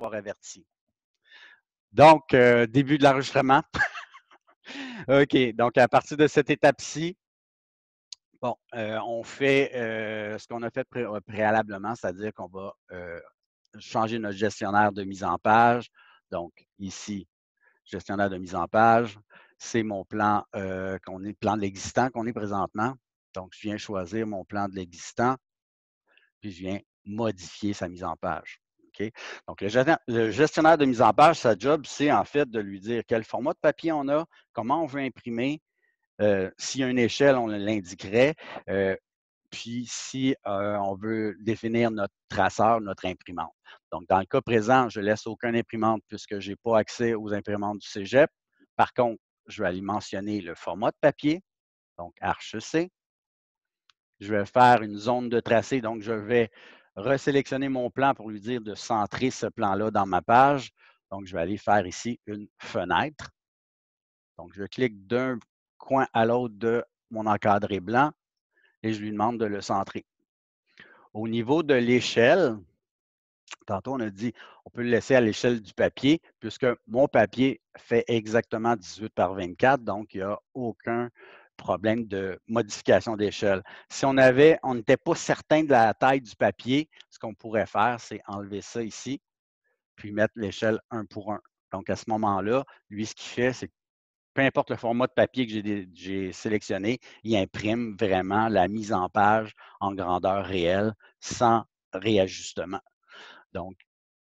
avoir averti. Donc, début de l'enregistrement. OK, donc à partir de cette étape-ci, bon, on fait ce qu'on a fait préalablement, c'est-à-dire qu'on va changer notre gestionnaire de mise en page. Donc, ici, gestionnaire de mise en page, c'est mon plan, plan de l'existant qu'on est présentement. Donc, je viens choisir mon plan de l'existant, puis je viens modifier sa mise en page. OK? Donc, le gestionnaire de mise en page, sa job, c'est en fait de lui dire quel format de papier on a, comment on veut imprimer. S'il y a une échelle, on l'indiquerait. Puis, si on veut définir notre traceur, notre imprimante. Donc, dans le cas présent, je ne laisse aucune imprimante puisque je n'ai pas accès aux imprimantes du Cégep. Par contre, je vais aller mentionner le format de papier, donc Arche-C. Je vais faire une zone de tracé, donc je vais resélectionner mon plan pour lui dire de centrer ce plan-là dans ma page. Donc, je vais aller faire ici une fenêtre. Donc, je clique d'un coin à l'autre de mon encadré blanc et je lui demande de le centrer. Au niveau de l'échelle, tantôt on a dit on peut le laisser à l'échelle du papier puisque mon papier fait exactement 18 par 24, donc il n'y a aucun problème de modification d'échelle. Si on n'était pas certain de la taille du papier, ce qu'on pourrait faire, c'est enlever ça ici, puis mettre l'échelle 1 pour 1. Donc à ce moment-là, lui, ce qu'il fait, c'est peu importe le format de papier que j'ai sélectionné, il imprime vraiment la mise en page en grandeur réelle sans réajustement. Donc,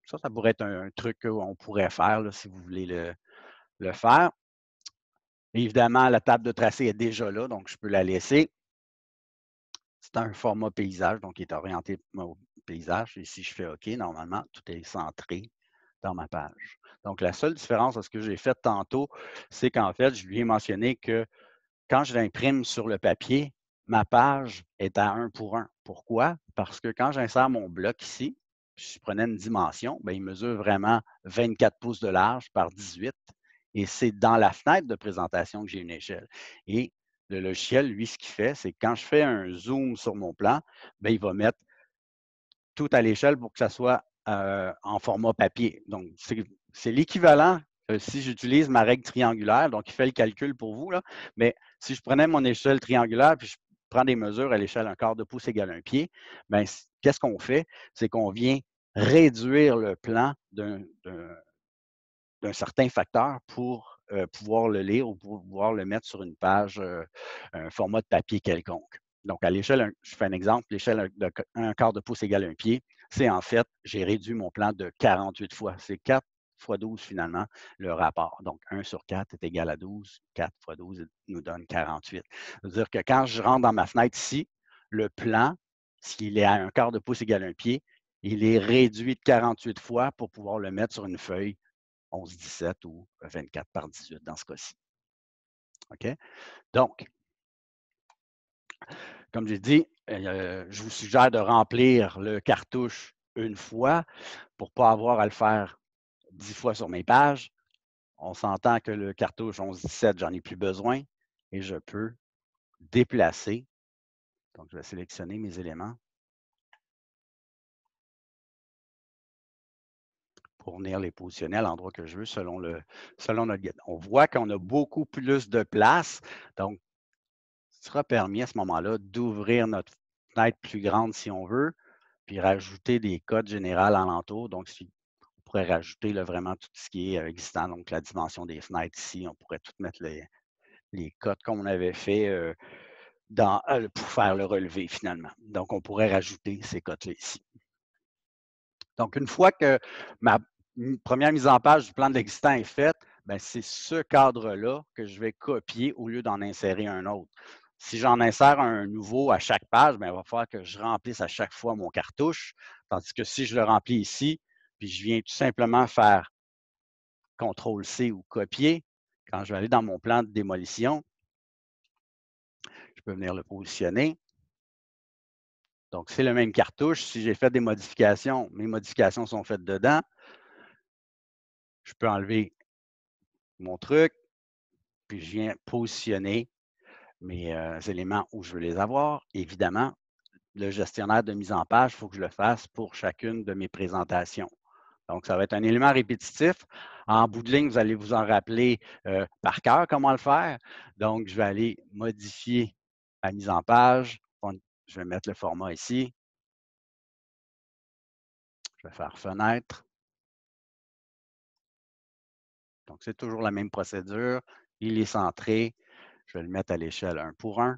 ça pourrait être un truc qu'on pourrait faire là, si vous voulez le faire. Évidemment, la table de tracé est déjà là, donc je peux la laisser. C'est un format paysage, donc il est orienté au paysage. Et si je fais OK, normalement, tout est centré dans ma page. Donc, la seule différence de ce que j'ai fait tantôt, c'est qu'en fait, je lui ai mentionné que quand je l'imprime sur le papier, ma page est à 1 pour 1. Pourquoi? Parce que quand j'insère mon bloc ici, je prenais une dimension, bien, il mesure vraiment 24 pouces de large par 18 et c'est dans la fenêtre de présentation que j'ai une échelle. Et le logiciel, lui, ce qu'il fait, c'est que quand je fais un zoom sur mon plan, bien, il va mettre tout à l'échelle pour que ça soit en format papier. Donc, c'est l'équivalent si j'utilise ma règle triangulaire, donc il fait le calcul pour vous, là, mais si je prenais mon échelle triangulaire puis je prends des mesures à l'échelle 1/4 de pouce égale 1 pied, bien, qu'est-ce qu'on fait? C'est qu'on vient réduire le plan d'un certain facteur pour pouvoir le lire ou pour pouvoir le mettre sur une page, un format de papier quelconque. Donc, à l'échelle, je fais un exemple, l'échelle de 1/4 de pouce égale 1 pied, c'est en fait, j'ai réduit mon plan de 48 fois. C'est 4 fois 12 finalement, le rapport. Donc, 1 sur 4 est égal à 12. 4 fois 12 nous donne 48. Ça veut dire que quand je rentre dans ma fenêtre ici, le plan, s'il est à 1/4 de pouce égale 1 pied, il est réduit de 48 fois pour pouvoir le mettre sur une feuille 11-17 ou 24 par 18 dans ce cas-ci. OK? Donc, comme j'ai dit, je vous suggère de remplir le cartouche une fois pour ne pas avoir à le faire 10 fois sur mes pages. On s'entend que le cartouche 11-17, j'en ai plus besoin et je peux déplacer. Donc, je vais sélectionner mes éléments pour venir les positionner à l'endroit que je veux selon notre guide. On voit qu'on a beaucoup plus de place. Donc, il sera permis à ce moment-là d'ouvrir notre fenêtre plus grande si on veut, puis rajouter des codes générales alentour. Donc, on pourrait rajouter là, vraiment tout ce qui est existant, donc la dimension des fenêtres ici, on pourrait tout mettre les codes comme on avait fait pour faire le relevé finalement. Donc, on pourrait rajouter ces codes-là ici. Donc, une fois que ma première mise en page du plan de l'existant est faite, ben, c'est ce cadre-là que je vais copier au lieu d'en insérer un autre. Si j'en insère un nouveau à chaque page, bien, il va falloir que je remplisse à chaque fois mon cartouche. Tandis que si je le remplis ici, puis je viens tout simplement faire CTRL-C ou copier, quand je vais aller dans mon plan de démolition, je peux venir le positionner. Donc, c'est le même cartouche. Si j'ai fait des modifications, mes modifications sont faites dedans. Je peux enlever mon truc, puis je viens positionner mes éléments où je veux les avoir. Évidemment, le gestionnaire de mise en page, il faut que je le fasse pour chacune de mes présentations. Donc, ça va être un élément répétitif. En bout de ligne, vous allez vous en rappeler par cœur comment le faire. Donc, je vais aller modifier la mise en page. Je vais mettre le format ici. Je vais faire fenêtre. Donc, c'est toujours la même procédure. Il est centré. Je vais le mettre à l'échelle 1 pour 1.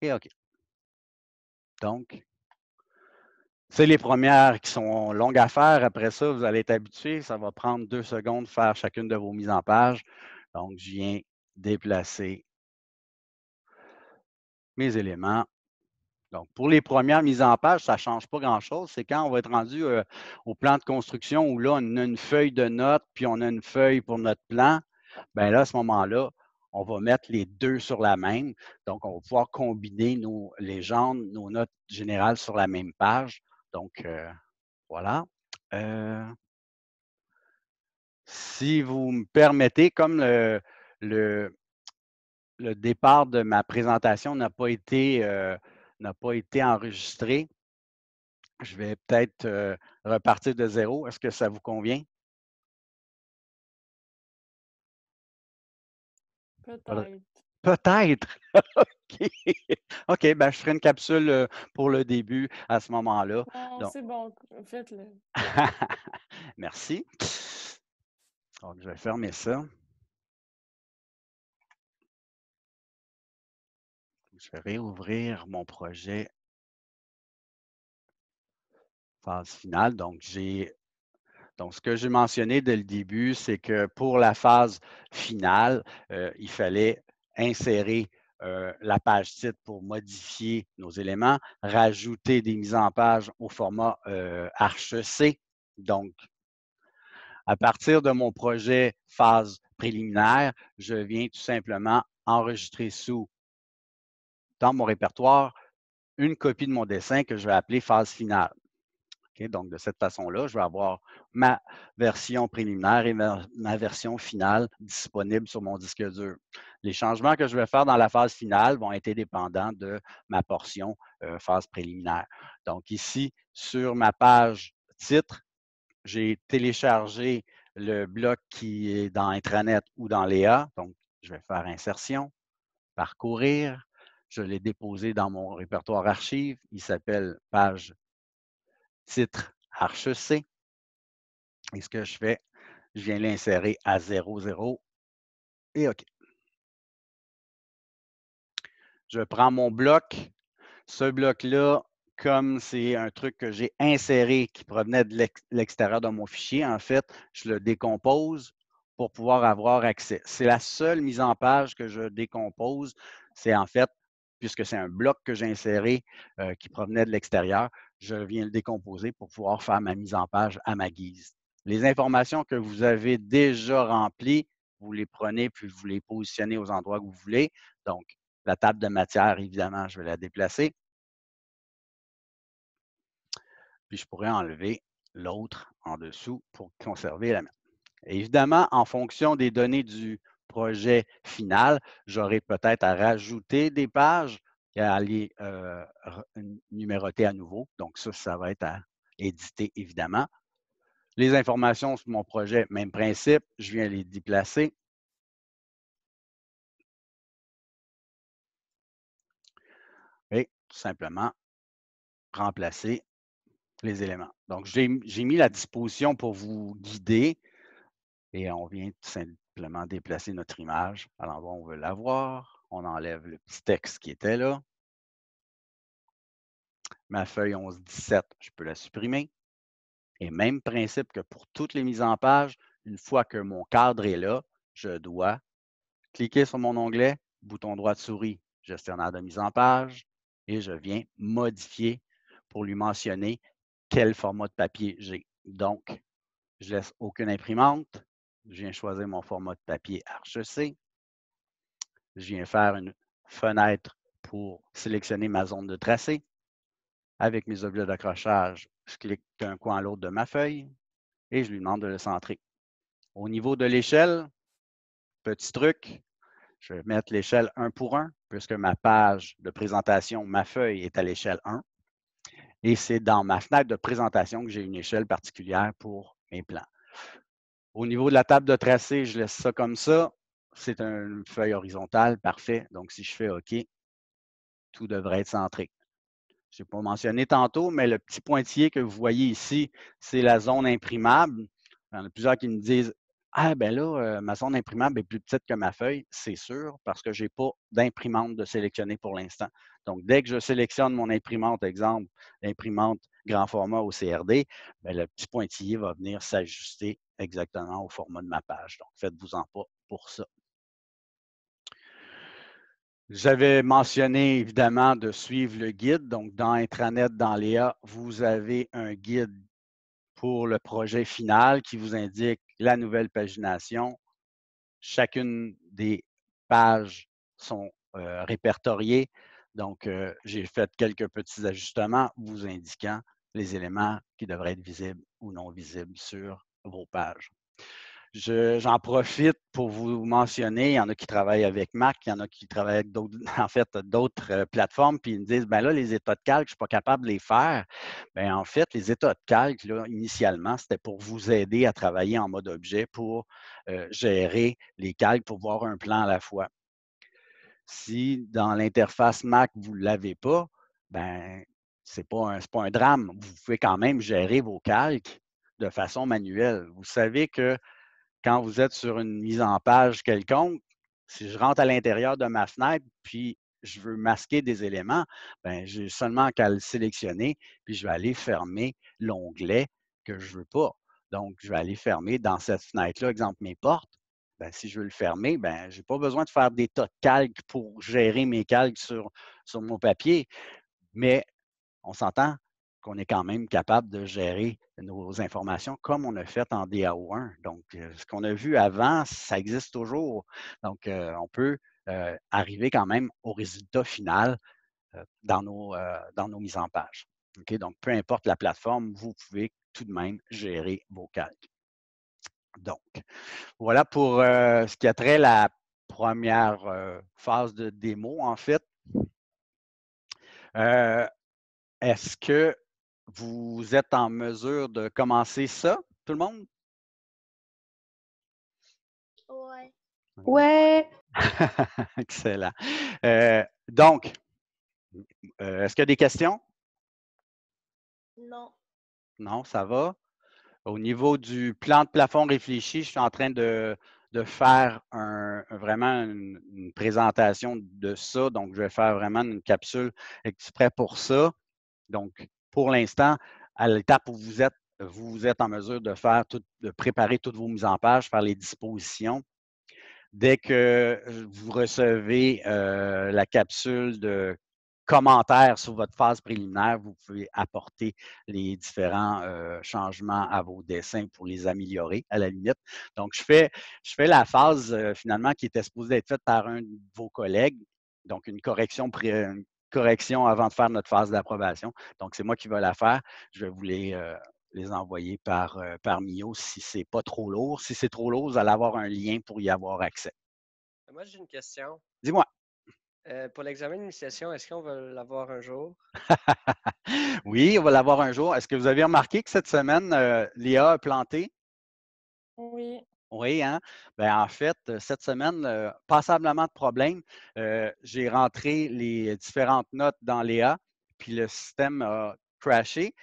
Et OK. Donc, c'est les premières qui sont longues à faire. Après ça, vous allez être habitué. Ça va prendre 2 secondes de faire chacune de vos mises en page. Donc, je viens déplacer mes éléments. Donc, pour les premières mises en page, ça ne change pas grand-chose. C'est quand on va être rendu au plan de construction où là, on a une feuille de notes, puis on a une feuille pour notre plan. Bien là, à ce moment-là, on va mettre les deux sur la même. Donc, on va pouvoir combiner nos légendes, nos notes générales sur la même page. Donc, voilà. Si vous me permettez, comme le départ de ma présentation n'a pas été enregistré, je vais peut-être repartir de zéro. Est-ce que ça vous convient? Peut-être. Peut-être. OK. OK, ben, je ferai une capsule pour le début à ce moment-là. Non, Donc, c'est bon, faites-le. merci. Donc, je vais fermer ça. Je vais réouvrir mon projet phase finale. Donc, ce que j'ai mentionné dès le début, c'est que pour la phase finale, il fallait insérer la page titre pour modifier nos éléments, rajouter des mises en page au format Arche-C. Donc, à partir de mon projet phase préliminaire, je viens tout simplement enregistrer dans mon répertoire une copie de mon dessin que je vais appeler phase finale. Okay? Donc, de cette façon-là, je vais avoir ma version préliminaire et ma version finale disponible sur mon disque dur. Les changements que je vais faire dans la phase finale vont être dépendants de ma portion phase préliminaire. Donc, ici, sur ma page titre, j'ai téléchargé le bloc qui est dans Intranet ou dans Léa. Donc, je vais faire insertion, parcourir. Je l'ai déposé dans mon répertoire archive. Il s'appelle page titre Arche-C. Et ce que je fais, je viens l'insérer à 0,0 et OK. Je prends mon bloc. Ce bloc-là, comme c'est un truc que j'ai inséré qui provenait de l'extérieur de mon fichier, en fait, je le décompose pour pouvoir avoir accès. C'est la seule mise en page que je décompose. C'est en fait, puisque c'est un bloc que j'ai inséré qui provenait de l'extérieur, je viens le décomposer pour pouvoir faire ma mise en page à ma guise. Les informations que vous avez déjà remplies, vous les prenez puis vous les positionnez aux endroits que vous voulez. Donc, la table de matière, évidemment, je vais la déplacer. Puis je pourrais enlever l'autre en dessous pour conserver la même. Évidemment, en fonction des données du projet final, j'aurai peut-être à rajouter des pages et à les numéroter à nouveau. Donc ça va être à éditer, évidemment. Les informations sur mon projet, même principe, je viens les déplacer. Et tout simplement remplacer les éléments. Donc, j'ai mis la disposition pour vous guider et on vient tout simplement déplacer notre image à l'endroit où on veut l'avoir. On enlève le petit texte qui était là. Ma feuille 11-17, je peux la supprimer. Et même principe que pour toutes les mises en page, une fois que mon cadre est là, je dois cliquer sur mon onglet, bouton droit de souris, gestionnaire de mise en page, et je viens modifier pour lui mentionner quel format de papier j'ai. Donc, je laisse aucune imprimante. Je viens choisir mon format de papier Arche-C. Je viens faire une fenêtre pour sélectionner ma zone de tracé. Avec mes objets d'accrochage, je clique d'un coin à l'autre de ma feuille et je lui demande de le centrer. Au niveau de l'échelle, petit truc, je vais mettre l'échelle 1 pour 1 puisque ma page de présentation, ma feuille est à l'échelle 1. et c'est dans ma fenêtre de présentation que j'ai une échelle particulière pour mes plans. Au niveau de la table de tracé, je laisse ça comme ça. C'est une feuille horizontale, parfait. Donc, si je fais OK, tout devrait être centré. Je n'ai pas mentionné tantôt, mais le petit pointillé que vous voyez ici, c'est la zone imprimable. Il y en a plusieurs qui me disent ah, ben là, ma zone imprimable est plus petite que ma feuille. C'est sûr, parce que je n'ai pas d'imprimante de sélectionner pour l'instant. Donc, dès que je sélectionne mon imprimante, exemple, l'imprimante grand format au CRD, ben, le petit pointillé va venir s'ajuster exactement au format de ma page. Donc, faites-vous-en pas pour ça. J'avais mentionné évidemment de suivre le guide. Donc, dans Intranet, dans Léa, vous avez un guide pour le projet final qui vous indique la nouvelle pagination. Chacune des pages sont répertoriées. Donc, j'ai fait quelques petits ajustements vous indiquant les éléments qui devraient être visibles ou non visibles sur vos pages. J'en profite pour vous mentionner, il y en a qui travaillent avec Mac, il y en a qui travaillent avec d'autres, en fait, d'autres plateformes, puis ils me disent, ben là, les états de calque, je ne suis pas capable de les faire. Ben, en fait, les états de calque, là, initialement, c'était pour vous aider à travailler en mode objet pour gérer les calques, pour voir un plan à la fois. Si dans l'interface Mac, vous ne l'avez pas, ben, ce n'est pas un drame. Vous pouvez quand même gérer vos calques de façon manuelle. Vous savez que quand vous êtes sur une mise en page quelconque, si je rentre à l'intérieur de ma fenêtre, puis je veux masquer des éléments, ben, j'ai seulement qu'à le sélectionner, puis je vais aller fermer l'onglet que je ne veux pas. Donc, je vais aller fermer dans cette fenêtre-là, exemple mes portes. Ben, si je veux le fermer, ben, je n'ai pas besoin de faire des tas de calques pour gérer mes calques sur mon papier. Mais on s'entend qu'on est quand même capable de gérer nos informations comme on a fait en DAO1. Donc, ce qu'on a vu avant, ça existe toujours. Donc, on peut arriver quand même au résultat final dans nos mises en page. Okay? Donc, peu importe la plateforme, vous pouvez tout de même gérer vos calques. Donc, voilà pour ce qui a trait à la première phase de démo, en fait. Est-ce que vous êtes en mesure de commencer ça, tout le monde? Ouais. Ouais. Excellent. Donc, est-ce qu'il y a des questions? Non. Non, ça va. Au niveau du plan de plafond réfléchi, je suis en train de faire vraiment une présentation de ça. Donc, je vais faire vraiment une capsule exprès pour ça. Donc, pour l'instant, à l'étape où vous êtes en mesure de préparer toutes vos mises en page, faire les dispositions. Dès que vous recevez la capsule de commentaires sur votre phase préliminaire, vous pouvez apporter les différents changements à vos dessins pour les améliorer, à la limite. Donc, je fais la phase finalement qui était supposée être faite par un de vos collègues, donc une correction avant de faire notre phase d'approbation. Donc, c'est moi qui vais la faire. Je vais vous les envoyer par Mio si ce n'est pas trop lourd. Si c'est trop lourd, vous allez avoir un lien pour y avoir accès. Moi, j'ai une question. Dis-moi. Pour l'examen d'initiation, est-ce qu'on va l'avoir un jour? Oui, on va l'avoir un jour. Est-ce que vous avez remarqué que cette semaine, l'IA a planté? Oui. Oui, hein? Bien, en fait, cette semaine, passablement de problèmes. J'ai rentré les différentes notes dans l'IA, puis le système a crashé.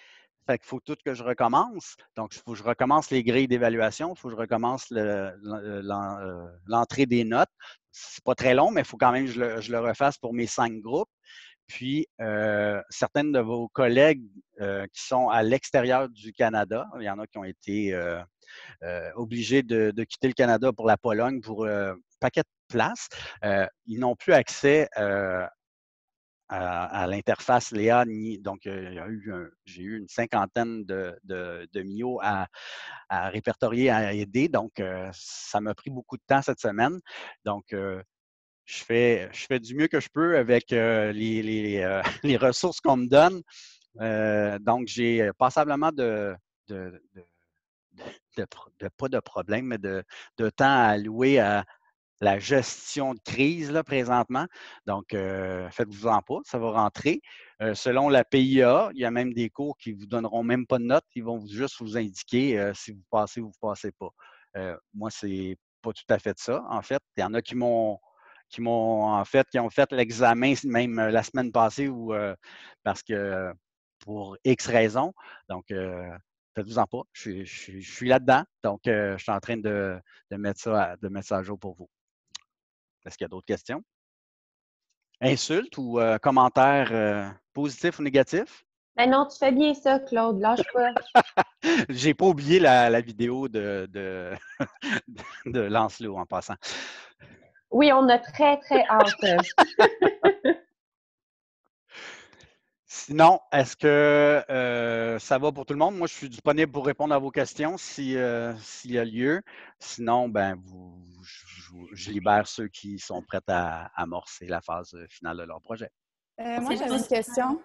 Fait qu'il faut tout que je recommence. Donc, il faut que je recommence les grilles d'évaluation, il faut que je recommence l'entrée des notes. C'est pas très long, mais il faut quand même que je le refasse pour mes 5 groupes. Puis, certaines de vos collègues qui sont à l'extérieur du Canada, il y en a qui ont été obligés de quitter le Canada pour la Pologne pour un paquet de places. Ils n'ont plus accès à l'interface Léa. Donc, j'ai eu une cinquantaine de MIO à répertorier, à aider. Donc, ça m'a pris beaucoup de temps cette semaine. Donc, je fais du mieux que je peux avec les ressources qu'on me donne. Donc, j'ai passablement pas de problème, mais de temps à allouer à la gestion de crise là, présentement. Donc, faites-vous-en pas, ça va rentrer. Selon la PIA, il y a même des cours qui ne vous donneront même pas de notes, ils vont juste vous indiquer si vous passez ou vous ne passez pas. Moi, c'est pas tout à fait ça, en fait. Il y en a qui ont fait l'examen même la semaine passée ou parce que pour X raisons. Donc, faites-vous-en pas. Je suis là-dedans. Donc, je suis en train de mettre ça à jour pour vous. Est-ce qu'il y a d'autres questions? Insultes ou commentaires positifs ou négatifs? Ben non, tu fais bien ça, Claude. Lâche pas. J'ai pas oublié la vidéo de Lancelot en passant. Oui, on a très, très hâte. Sinon, est-ce que ça va pour tout le monde? Moi, je suis disponible pour répondre à vos questions s'il y a lieu. Sinon, ben, je libère ceux qui sont prêts à amorcer la phase finale de leur projet. Moi, j'avais une question.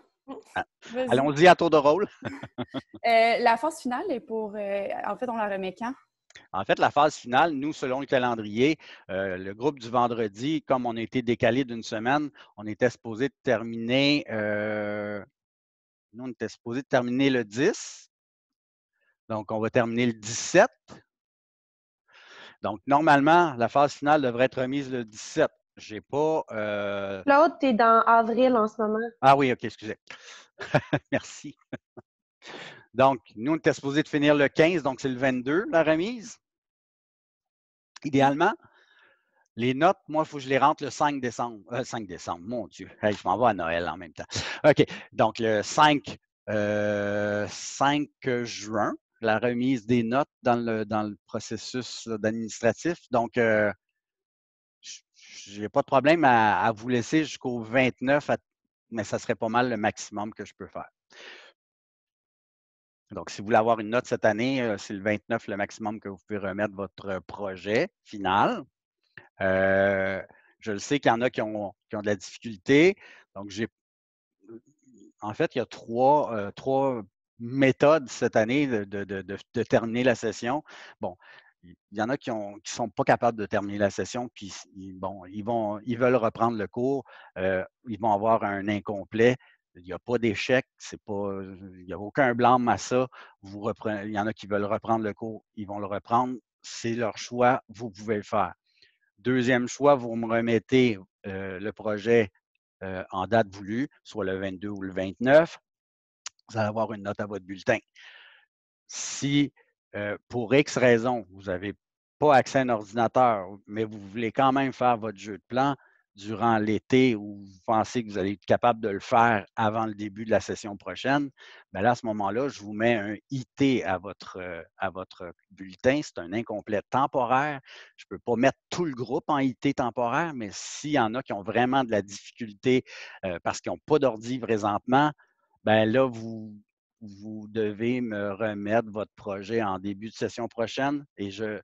Vas-y. Allons-y à tour de rôle. La phase finale est pour. En fait, on la remet quand? En fait, la phase finale, nous, selon le calendrier, le groupe du vendredi, comme on a été décalé d'une semaine, on était supposé terminer, nous, on était supposé terminer le 10. Donc, on va terminer le 17. Donc, normalement, la phase finale devrait être remise le 17. J'ai pas. Claude, t'es dans avril en ce moment. Ah oui, OK, excusez. Merci. Donc, nous, on était supposé de finir le 15, donc c'est le 22, la remise. Idéalement, les notes, moi, il faut que je les rentre le 5 décembre. 5 décembre, mon Dieu. Hey, je m'en vais à Noël en même temps. OK, donc le 5 juin, la remise des notes dans le processus administratif. Donc, je n'ai pas de problème à vous laisser jusqu'au 29, mais ça serait pas mal le maximum que je peux faire. Donc, si vous voulez avoir une note cette année, c'est le 29 le maximum que vous pouvez remettre votre projet final. Je le sais qu'il y en a qui ont de la difficulté. Donc, en fait, il y a trois méthodes cette année de terminer la session. Bon, il y en a qui ne sont pas capables de terminer la session, puis bon, ils veulent reprendre le cours, ils vont avoir un incomplet. Il n'y a pas d'échec, il n'y a aucun blâme à ça. Il y en a qui veulent reprendre le cours, ils vont le reprendre. C'est leur choix, vous pouvez le faire. Deuxième choix, vous me remettez le projet en date voulue, soit le 22 ou le 29. Vous allez avoir une note à votre bulletin. Si, pour X raison, vous n'avez pas accès à un ordinateur, mais vous voulez quand même faire votre jeu de plan durant l'été ou vous pensez que vous allez être capable de le faire avant le début de la session prochaine, bien là, à ce moment-là, je vous mets un IT à votre bulletin. C'est un incomplet temporaire. Je ne peux pas mettre tout le groupe en IT temporaire, mais s'il y en a qui ont vraiment de la difficulté parce qu'ils n'ont pas d'ordi présentement, bien là, vous devez me remettre votre projet en début de session prochaine et je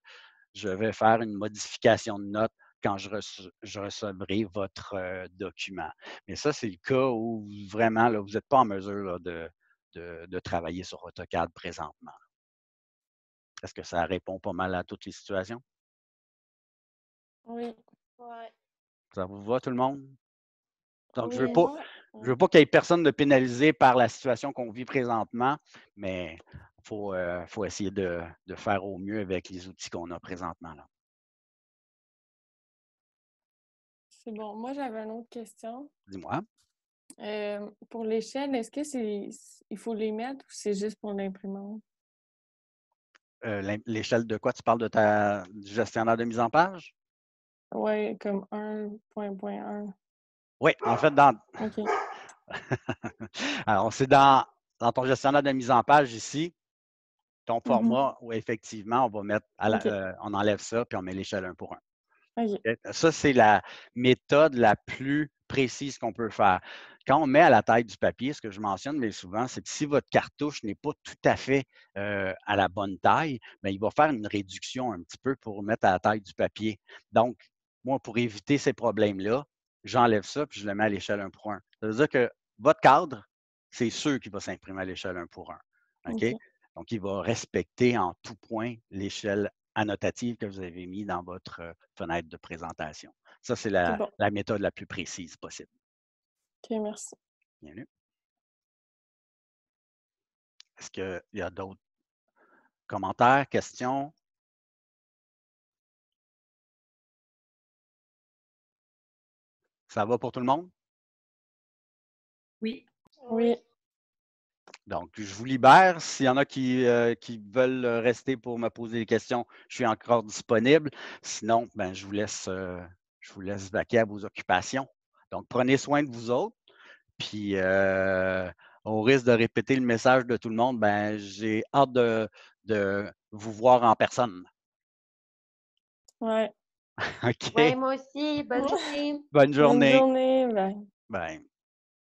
vais faire une modification de notes quand je recevrai votre document. Mais ça, c'est le cas où vraiment, là, vous n'êtes pas en mesure là, de travailler sur AutoCAD présentement. Est-ce que ça répond pas mal à toutes les situations? Oui. Ouais. Ça vous va, tout le monde? Donc, je ne Oui. veux pas qu'il y ait personne de pénalisé par la situation qu'on vit présentement, mais il faut essayer de faire au mieux avec les outils qu'on a présentement. Là. C'est bon. Moi, j'avais une autre question. Dis-moi. Pour l'échelle, est-ce que il faut les mettre ou c'est juste pour l'imprimante? L'échelle de quoi? Tu parles du gestionnaire de mise en page? Oui, comme 1.1. Oui, en fait, OK. Alors, c'est dans ton gestionnaire de mise en page ici, ton Mhm. format où effectivement, on va mettre, OK. on enlève ça, puis on met l'échelle 1 pour 1. OK. Ça, c'est la méthode la plus précise qu'on peut faire. Quand on met à la taille du papier, ce que je mentionne mais souvent, c'est que si votre cartouche n'est pas tout à fait à la bonne taille, bien, il va faire une réduction un petit peu pour mettre à la taille du papier. Donc, moi, pour éviter ces problèmes-là, j'enlève ça puis je le mets à l'échelle 1 pour 1. Ça veut dire que votre cadre, c'est sûr qu'il va s'imprimer à l'échelle 1 pour 1. OK? OK. Donc, il va respecter en tout point l'échelle annotative que vous avez mis dans votre fenêtre de présentation. Ça, c'est C'est bon. la méthode la plus précise possible. OK, merci. Bien vu. Est-ce qu'il y a d'autres commentaires, questions? Ça va pour tout le monde? Oui. Oui. Donc, je vous libère. S'il y en a qui veulent rester pour me poser des questions, je suis encore disponible. Sinon, ben, je vous laisse vaquer à vos occupations. Donc, prenez soin de vous autres. Puis, au risque de répéter le message de tout le monde, ben, j'ai hâte de vous voir en personne. Ouais. OK? Ouais, moi aussi. Bonne journée. Bonne Bonne journée. journée. Bye. Bye.